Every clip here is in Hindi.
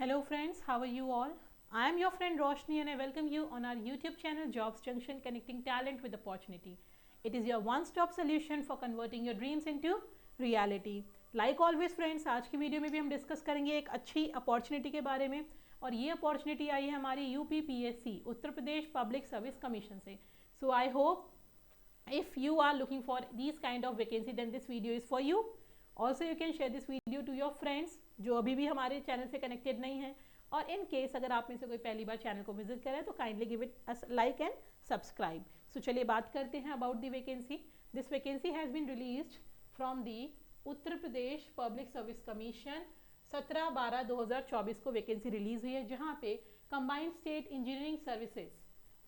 Hello friends, how are you all? I am your friend Roshni and I welcome you on our YouTube channel Jobs Junction, connecting talent with opportunity. It is your one-stop solution for converting your dreams into reality. Like always friends, आज की वीडियो में भी हम डिस्कस करेंगे एक अच्छी अपॉर्चुनिटी के बारे में और ये अपॉर्चुनिटी आई है हमारी UPPSC उत्तर प्रदेश पब्लिक सर्विस कमीशन से. So I hope if you are looking for these kind of vacancy then this video is for you. Also you can share this video to your friends जो अभी भी हमारे चैनल से कनेक्टेड नहीं है, और इन केस अगर आप में से कोई पहली बार चैनल को विजिट करें तो kindly give it a like and subscribe. So चलिए बात करते हैं about the vacancy. This vacancy has been released from the Uttar Pradesh public service commission. 17/12/2024 को वैकेंसी रिलीज हुई है, जहाँ पे कंबाइंड स्टेट इंजीनियरिंग सर्विसेज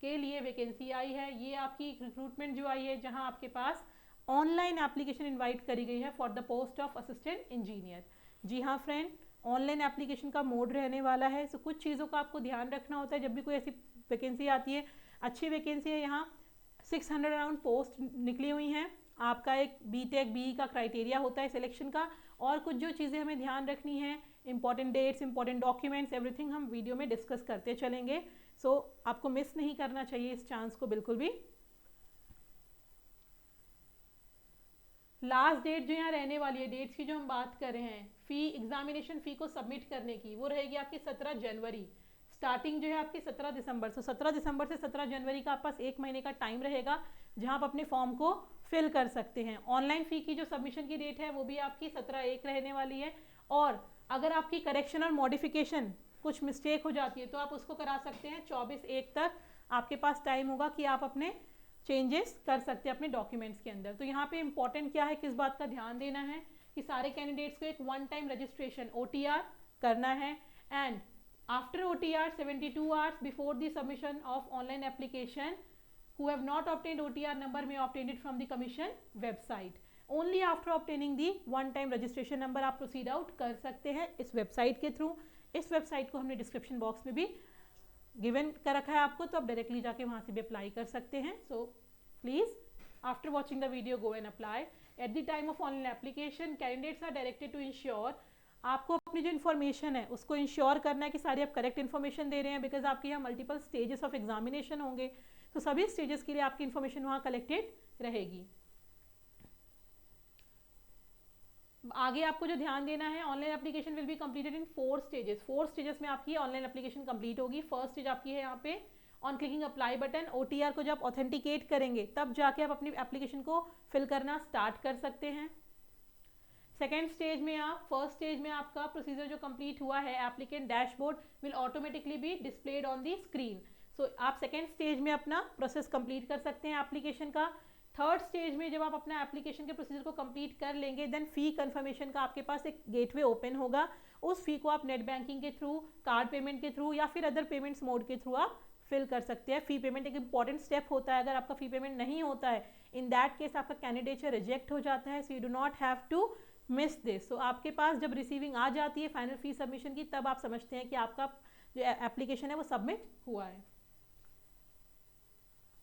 के लिए वैकेंसी आई है. ये आपकी रिक्रूटमेंट जो आई है, जहाँ आपके पास ऑनलाइन एप्लीकेशन इनवाइट करी गई है for the post of assistant engineer. जी हाँ फ्रेंड, ऑनलाइन एप्लीकेशन का मोड रहने वाला है. सो कुछ चीज़ों का आपको ध्यान रखना होता है जब भी कोई ऐसी वैकेंसी आती है. अच्छी वैकेंसी है, यहाँ 600 अराउंड पोस्ट निकली हुई हैं. आपका एक BTech BE का क्राइटेरिया होता है सिलेक्शन का, और कुछ जो चीज़ें हमें ध्यान रखनी है, important dates, important documents, everything हम वीडियो में डिस्कस करते चलेंगे. सो आपको मिस नहीं करना चाहिए इस चांस को बिल्कुल भी. लास्ट डेट जो यहाँ रहने वाली है, डेट्स की जो हम बात कर रहे हैं, फी एग्जामिनेशन फ़ी को सबमिट करने की, वो रहेगी आपकी 17 जनवरी. स्टार्टिंग जो है आपकी 17 दिसंबर. सो 17 दिसंबर से 17 जनवरी का आपके पास एक महीने का टाइम रहेगा जहाँ आप अपने फॉर्म को फिल कर सकते हैं. ऑनलाइन फ़ी की जो सबमिशन की डेट है वो भी आपकी 17/1 रहने वाली है. और अगर आपकी करेक्शन और मॉडिफिकेशन कुछ मिस्टेक हो जाती है तो आप उसको करा सकते हैं. 24/1 तक आपके पास टाइम होगा कि आप अपने चेंजेस कर सकते हैं अपने डॉक्यूमेंट्स के अंदर. तो यहाँ पे इंपॉर्टेंट क्या है, किस बात का ध्यान देना है कि सारे कैंडिडेट्स को एक वन टाइम रजिस्ट्रेशन OTR करना है. And after OTR 72 hours before the submission of online application who have not obtained OTR number may obtain it from the commission website. Only after obtaining the one time registration number आप proceed out कर सकते हैं इस वेबसाइट के थ्रू. इस वेबसाइट को हमने डिस्क्रिप्शन बॉक्स में भी गिवन कर रखा है आपको, तो आप डायरेक्टली जाके वहाँ से भी अप्लाई कर सकते हैं. So please after watching the video go and apply. At the time of online application candidates are directed to ensure, आपको अपनी जो इन्फॉर्मेशन है उसको इंश्योर करना है कि सारी आप करेक्ट इन्फॉर्मेशन दे रहे हैं, बिकॉज आपके यहाँ मल्टीपल स्टेजेस ऑफ एग्जामिनेशन होंगे. तो सभी स्टेजेस के लिए आपकी इन्फॉर्मेशन वहाँ कलेक्टेड रहेगी. आगे आपको जो ध्यान देना है, online application will be completed in 4 stages. 4 stages में आपकी ऑनलाइन एप्लीकेशन कंप्लीट होगी. फर्स्ट स्टेज आपकी है यहाँ पे on clicking apply button. OTR को जब ऑथेंटिकेट करेंगे तब जाके आप अपनी एप्लीकेशन को फिल करना स्टार्ट कर सकते हैं. सेकेंड स्टेज में आप, फर्स्ट स्टेज में आपका प्रोसीजर जो कंप्लीट हुआ है, applicant dashboard will automatically be displayed on the screen. So आप सेकेंड स्टेज में अपना प्रोसेस कंप्लीट कर सकते हैं एप्लीकेशन का. थर्ड स्टेज में जब आप अपना एप्लीकेशन के प्रोसीजर को कंप्लीट कर लेंगे, देन फी कंफर्मेशन का आपके पास एक गेटवे ओपन होगा. उस फी को आप नेट बैंकिंग के थ्रू, कार्ड पेमेंट के थ्रू या फिर अदर पेमेंट्स मोड के थ्रू आप फिल कर सकते हैं. फी पेमेंट एक इंपॉर्टेंट स्टेप होता है. अगर आपका फी पेमेंट नहीं होता है, इन दैट केस आपका कैंडिडेचर रिजेक्ट हो जाता है. So you do not have to miss this. So आपके पास जब रिसीविंग आ जाती है फाइनल फी सबमिशन की, तब आप समझते हैं कि आपका जो एप्लीकेशन है वो सबमिट हुआ है.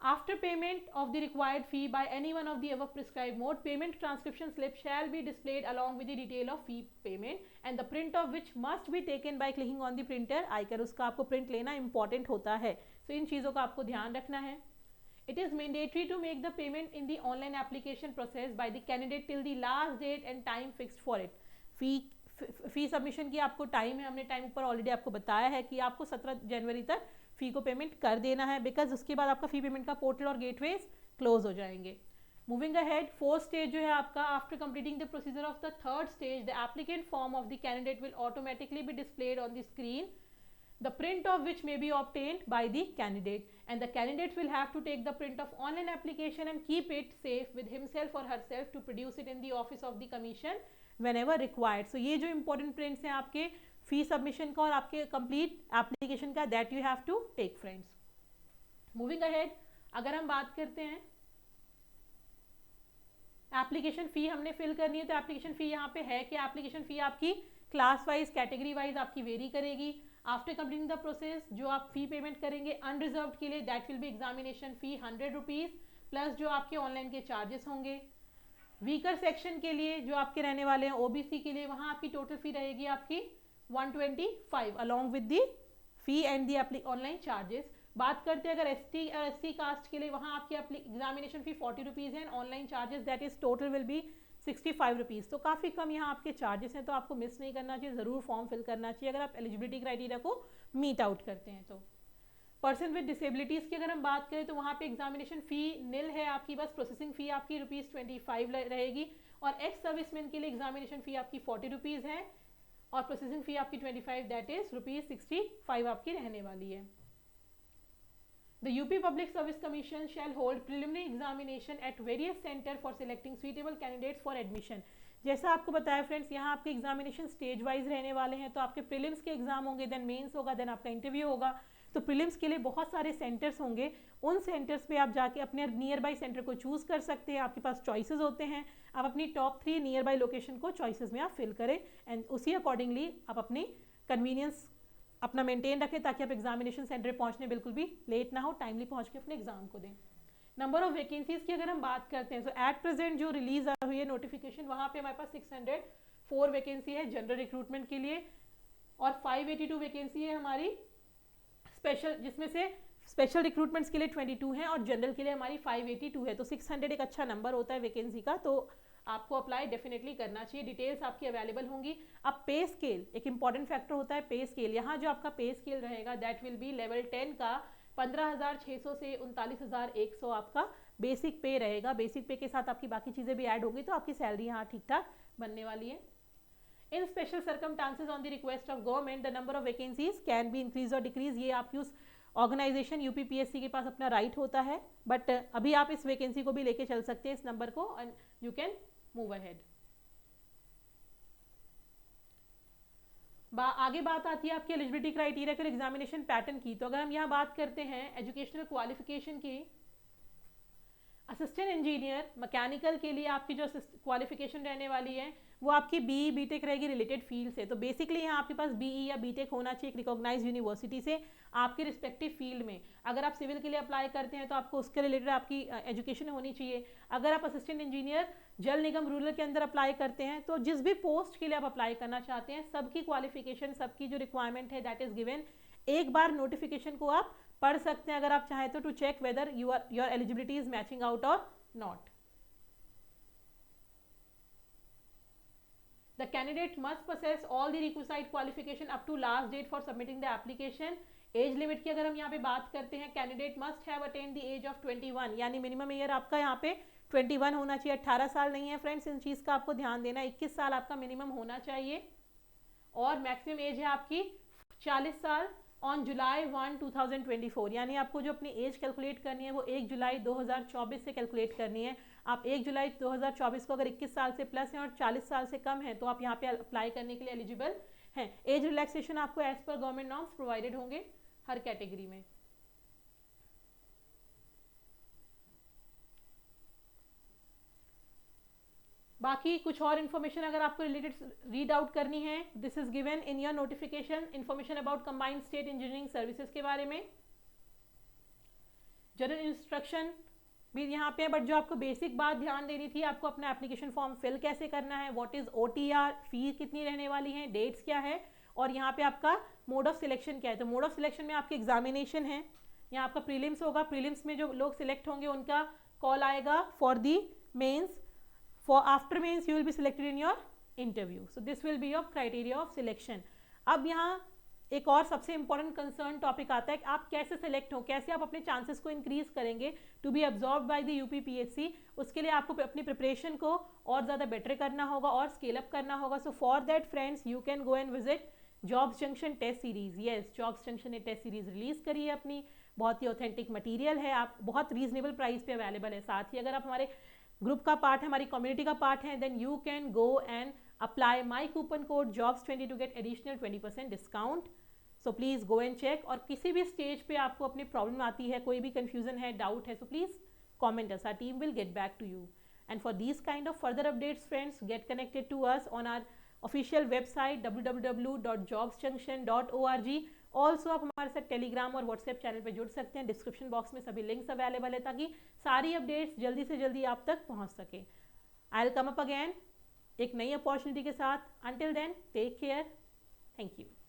After payment of the required fee by any one of the above prescribed mode, payment transcription slip shall be displayed along with the detail of fee payment and the print of which must be taken by clicking on the printer icon. उसका आपको print लेना important होता है. So इन चीज़ों का आपको ध्यान रखना है. It is mandatory to make the payment in the online application process by the candidate till the last date and time fixed for it. Fee submission की आपको टाइम है, हमने टाइम ऊपर ऑलरेडी आपको बताया है कि आपको 17 जनवरी तक फ़ी को पेमेंट कर देना है, बिकॉज उसके बाद आपका फ़ी पेमेंट का पोर्टल और गेटवेज क्लोज हो जाएंगे. मूविंग अहेड, फोर्थ स्टेज जो है आपका, after completing the procedure of the third stage, the applicant form of the candidate will automatically be displayed on the screen, the print of which may be obtained by the candidate, and the candidate will have to take the print of online application and keep it safe with himself or herself to produce it in the office of the commission whenever required. So ये जो important prints हैं आपके फी सबमिशन का और आपके कंप्लीट एप्लीकेशन का, that you have to take friends. Moving ahead, अगर हम बात करते हैं एप्लीकेशन फ़ी हमने फिल करनी है, तो एप्लीकेशन फ़ी यहाँ पे है कि एप्लीकेशन फ़ी आपकी क्लास वाइज, कैटेगरी वाइज आपकी वेरी करेगी. आफ्टर कंप्लीटिंग द प्रोसेस जो आप फी पेमेंट करेंगे अनरिजर्व के लिए, that will be examination fee 100 rupees plus जो आपके ऑनलाइन के चार्जेस होंगे. वीकर सेक्शन के लिए जो आपके रहने वाले हैं OBC के लिए, वहाँ आपकी टोटल फ़ी रहेगी आपकी 125 along with the fee and the online charges. बात करते हैं अगर एसटी और एससी कास्ट के लिए, वहाँ आपकी एग्जामिनेशन फी 40 रुपीज़ है, online charges that is total will be 65 rupees. तो काफ़ी कम यहाँ आपके चार्जेस हैं, तो आपको मिस नहीं करना चाहिए, ज़रूर फॉर्म फिल करना चाहिए अगर आप एलिजिबिलिटी क्राइटेरिया को मीट आउट करते हैं। तो पर्सन विद डिसेबिलिटीज़ की अगर हम बात करें तो वहाँ पे एग्जामिनेशन फ़ी निल है आपकी, बस प्रोसेसिंग फ़ी आपकी ₹25 रहेगी, और एक्स सर्विसमैन के लिए एग्जामिनेशन फ़ी आपकी 40 रुपीज़ है और प्रोसेसिंग फ़ी आपकी 25 दैट इज़ ₹65 आपकी रहने वाली है। The UP Public Service Commission shall hold preliminary examination at various center for selecting suitable candidates for admission। जैसा आपको बताया फ्रेंड्स, यहाँ आपके एग्जामिनेशन स्टेज वाइज रहने वाले हैं। तो आपके प्रीलिम्स के एग्जाम होंगे, देन मेंस होगा, देन आपका इंटरव्यू होगा। तो प्रीलिम्स के लिए बहुत सारे सेंटर्स होंगे, उन सेंटर्स पे आप जाके अपने नियर बाई सेंटर को चूज़ कर सकते हैं। आपके पास चॉइसेस होते हैं, आप अपनी टॉप 3 नियर बाई लोकेशन को चॉइसेस में आप फिल करें एंड उसी अकॉर्डिंगली आप अपनी कन्वीनियंस अपना मेंटेन रखें, ताकि आप एग्जामिनेशन सेंटर पहुंचने बिल्कुल भी लेट ना हो, टाइमली पहुंच के अपने एग्जाम को दें। नंबर ऑफ वैकेंसीज की अगर हम बात करते हैं, तो एट प्रेजेंट जो रिलीज हुई है नोटिफिकेशन, वहाँ पे हमारे पास 604 वैकेंसी है जनरल रिक्रूटमेंट के लिए, और 582 वैकेंसी है हमारी स्पेशल, जिसमें से स्पेशल रिक्रूटमेंट्स के लिए 22 हैं और जनरल के लिए हमारी 582 है। तो 600 एक अच्छा नंबर होता है वैकेंसी का, तो आपको अप्लाई डेफिनेटली करना चाहिए। डिटेल्स आपकी अवेलेबल होंगी। अब पे स्केल एक इंपॉर्टेंट फैक्टर होता है, पे स्केल। यहाँ जो आपका पे स्केल रहेगा दैट विल बी लेवल 10 का 15,600 से 39,100 आपका बेसिक पे रहेगा। बेसिक पे के साथ आपकी बाकी चीज़ें भी ऐड होंगी, तो आपकी सैलरी यहाँ ठीक ठाक बनने वाली है। In special circumstances on the request of government the number of vacancies can be increase और डिक्रीज। ये आपकी उस ऑर्गेनाइजेशन यूपीपीएससी के पास अपना राइट होता है, बट अभी आप इस वैकेंसी को भी लेके चल सकते हैं, इस नंबर को, and you can move ahead. आगे बात आती है आपकी एलिजिबिलिटी क्राइटेरिया फिर एग्जामिनेशन पैटर्न की। तो अगर हम यहाँ बात करते हैं एजुकेशनल क्वालिफिकेशन की, असिस्टेंट इंजीनियर मैकेनिकल के लिए आपकी जो क्वालिफिकेशन रहने वाली है वो आपकी बीई बीटेक रहेगी रिलेटेड फील्ड से। तो बेसिकली यहाँ आपके पास बीई या बीटेक होना चाहिए एक रिकॉग्नाइज्ड यूनिवर्सिटी से आपके रिस्पेक्टिव फील्ड में। अगर आप सिविल के लिए अप्लाई करते हैं तो आपको उसके रिलेटेड आपकी एजुकेशन होनी चाहिए। अगर आप असिस्टेंट इंजीनियर जल निगम रूरल के अंदर अप्लाई करते हैं, तो जिस भी पोस्ट के लिए आप अप्लाई करना चाहते हैं सबकी क्वालिफिकेशन, सबकी जो रिक्वायरमेंट है दैट इज गिवन। एक बार नोटिफिकेशन को आप पढ़ सकते हैं अगर आप चाहें तो, to check whether your eligibility is matching out और not. The candidate must possess all the requisite qualification up to last date for submitting the application। Age limit की अगर हम यहाँ पे बात करते हैं, candidate must have attend the age of 21, यानी मिनिमम ईयर आपका यहाँ पे 21 होना चाहिए। 18 साल नहीं है फ्रेंड्स, इन चीज़ का आपको ध्यान देना। 21 साल आपका मिनिमम होना चाहिए, और मैक्सिमम एज है आपकी 40 साल ऑन जुलाई 1, 2024। यानी आपको जो अपनी एज कैलकुलेट करनी है वो 1 जुलाई 2024 से कैलकुलेट करनी है। आप 1 जुलाई 2024 को अगर 21 साल से प्लस हैं और 40 साल से कम है तो आप यहाँ पे अप्लाई करने के लिए एलिजिबल हैं। एज रिलैक्सेशन आपको as per government norms provided होंगे हर कैटेगरी में। बाकी कुछ और इन्फॉर्मेशन अगर आपको रिलेटेड रीड आउट करनी है, this is given in your notification. Information about combined state engineering services के बारे में, जनरल इंस्ट्रक्शन भी यहाँ पे है, बट जो आपको बेसिक बात ध्यान देनी थी, आपको अपना एप्लीकेशन फॉर्म फिल कैसे करना है, व्हाट इज OTR, फीस कितनी रहने वाली है, डेट्स क्या है, और यहाँ पे आपका मोड ऑफ सिलेक्शन क्या है। तो मोड ऑफ सिलेक्शन में आपकी एग्जामिनेशन है, यहाँ आपका प्रीलिम्स होगा, प्रीलिम्स में जो लोग सिलेक्ट होंगे उनका कॉल आएगा for the mains. For after mains you will be selected in your interview. So this will be your criteria of selection. अब यहाँ एक और सबसे इंपॉर्टेंट कंसर्न टॉपिक आता है कि आप कैसे सिलेक्ट हो, कैसे आप अपने चांसेस को इंक्रीज करेंगे to be absorb by the UPPSC. उसके लिए आपको अपनी प्रिपरेशन को और ज़्यादा बेटर करना होगा और स्केल अप करना होगा। So for that friends you can go and visit Jobs Junction test series. Yes, Jobs Junction ने टेस्ट सीरीज रिलीज करी है अपनी, बहुत ही ऑथेंटिक मटीरियल है, आप बहुत रीजनेबल प्राइस पे अवेलेबल है। साथ ही अगर आप हमारे ग्रुप का पार्ट है, हमारी कम्युनिटी का पार्ट है, then you can go and apply my coupon code jobs20 to get additional 20% discount. So please go and check. और किसी भी स्टेज पे आपको अपनी प्रॉब्लम आती है, कोई भी कंफ्यूजन है, डाउट है, so please comment us, our team will get back to you. And for these kind of further updates friends, get connected to us on our official website www.jobsjunction.org। Also आप हमारे साथ टेलीग्राम और व्हाट्सएप चैनल पर जुड़ सकते हैं। डिस्क्रिप्शन बॉक्स में सभी लिंक्स अवेलेबल है ताकि सारी अपडेट्स जल्दी से जल्दी आप तक पहुंच सके। I will come up again एक नई अपॉर्चुनिटी के साथ। Until then take care, Thank you.